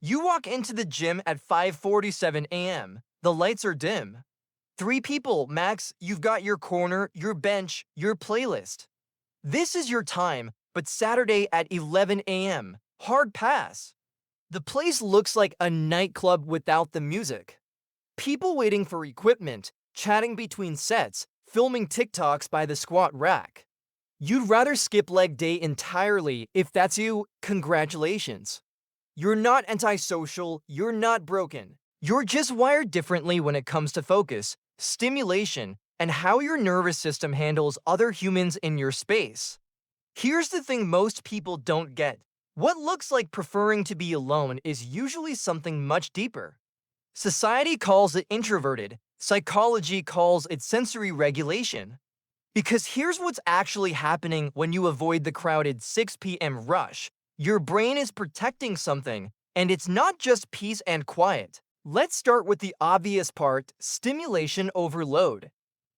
You walk into the gym at 5:47 a.m. The lights are dim. Three people, max. You've got your corner, your bench, your playlist. This is your time, but Saturday at 11 a.m. Hard pass. The place looks like a nightclub without the music. People waiting for equipment, chatting between sets, filming TikToks by the squat rack. You'd rather skip leg day entirely. If that's you, congratulations. You're not antisocial, you're not broken. You're just wired differently when it comes to focus, stimulation, and how your nervous system handles other humans in your space. Here's the thing most people don't get. What looks like preferring to be alone is usually something much deeper. Society calls it introverted, psychology calls it sensory regulation. Because here's what's actually happening when you avoid the crowded 6 p.m. rush. Your brain is protecting something, and it's not just peace and quiet. Let's start with the obvious part, stimulation overload.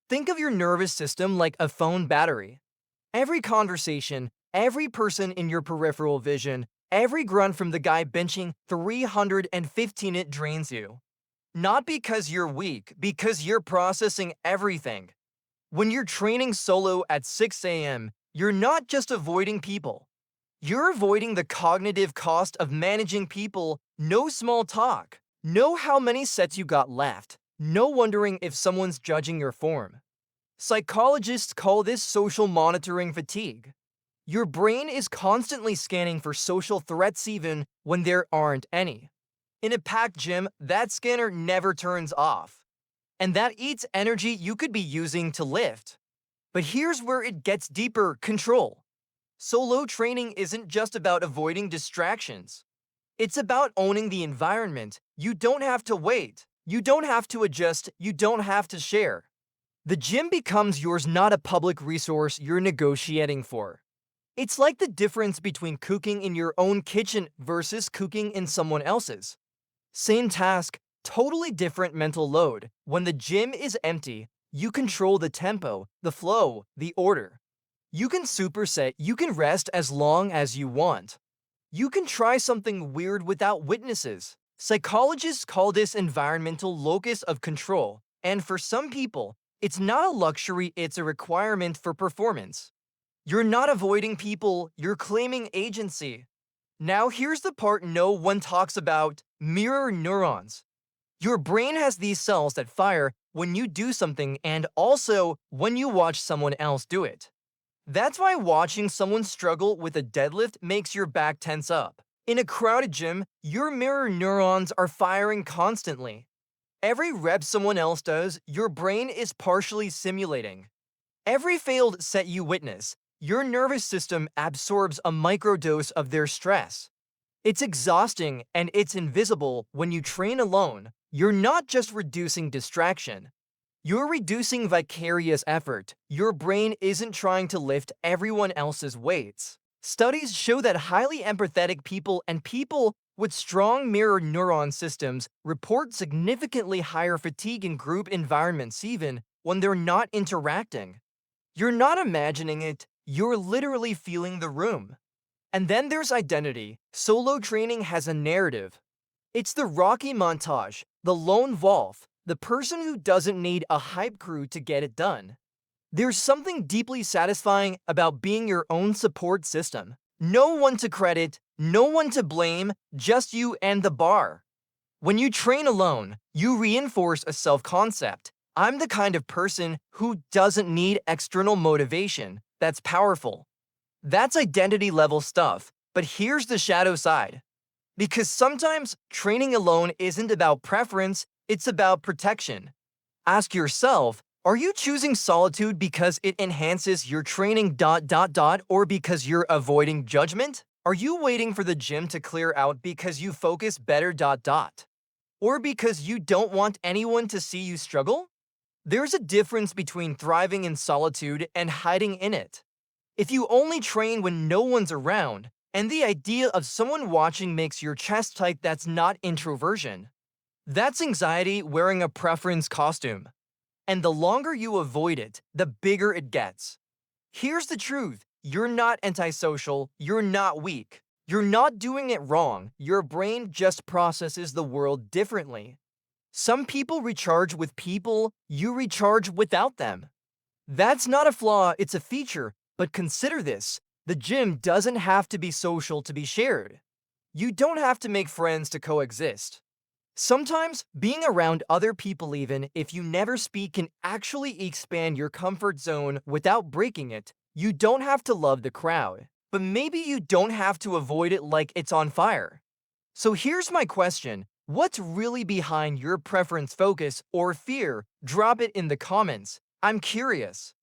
Think of your nervous system like a phone battery. Every conversation, every person in your peripheral vision, every grunt from the guy benching 315 it drains you. Not because you're weak, because you're processing everything. When you're training solo at 6 a.m., you're not just avoiding people. You're avoiding the cognitive cost of managing people, no small talk, no how many sets you got left, no wondering if someone's judging your form. Psychologists call this social monitoring fatigue. Your brain is constantly scanning for social threats even when there aren't any. In a packed gym, that scanner never turns off. And that eats energy you could be using to lift. But here's where it gets deeper, control. Solo training isn't just about avoiding distractions. It's about owning the environment. You don't have to wait. You don't have to adjust. You don't have to share. The gym becomes yours, not a public resource you're negotiating for. It's like the difference between cooking in your own kitchen versus cooking in someone else's. Same task, totally different mental load. When the gym is empty, you control the tempo, the flow, the order. You can superset, you can rest as long as you want. You can try something weird without witnesses. Psychologists call this environmental locus of control, and for some people, it's not a luxury, it's a requirement for performance. You're not avoiding people, you're claiming agency. Now here's the part no one talks about, mirror neurons. Your brain has these cells that fire when you do something and also when you watch someone else do it. That's why watching someone struggle with a deadlift makes your back tense up. In a crowded gym, your mirror neurons are firing constantly. Every rep someone else does, your brain is partially simulating. Every failed set you witness, your nervous system absorbs a microdose of their stress. It's exhausting and it's invisible. When you train alone, you're not just reducing distraction. You're reducing vicarious effort. Your brain isn't trying to lift everyone else's weights. Studies show that highly empathetic people and people with strong mirror neuron systems report significantly higher fatigue in group environments even when they're not interacting. You're not imagining it, you're literally feeling the room. And then there's identity. Solo training has a narrative. It's the Rocky montage, the lone wolf, the person who doesn't need a hype crew to get it done. There's something deeply satisfying about being your own support system. No one to credit, no one to blame, just you and the bar. When you train alone, you reinforce a self-concept. I'm the kind of person who doesn't need external motivation. That's powerful. That's identity level stuff. But here's the shadow side. Because sometimes training alone isn't about preference, it's about protection. Ask yourself, are you choosing solitude because it enhances your training or because you're avoiding judgment? Are you waiting for the gym to clear out because you focus better or because you don't want anyone to see you struggle? There's a difference between thriving in solitude and hiding in it. If you only train when no one's around, and the idea of someone watching makes your chest tight, that's not introversion. That's anxiety wearing a preference costume. And the longer you avoid it, the bigger it gets. Here's the truth. You're not antisocial, you're not weak. You're not doing it wrong. Your brain just processes the world differently. Some people recharge with people, you recharge without them. That's not a flaw, it's a feature. But consider this, the gym doesn't have to be social to be shared. You don't have to make friends to coexist. Sometimes, being around other people, even if you never speak, can actually expand your comfort zone without breaking it. You don't have to love the crowd, but maybe you don't have to avoid it like it's on fire. So here's my question. What's really behind your preference, focus, or fear? Drop it in the comments. I'm curious.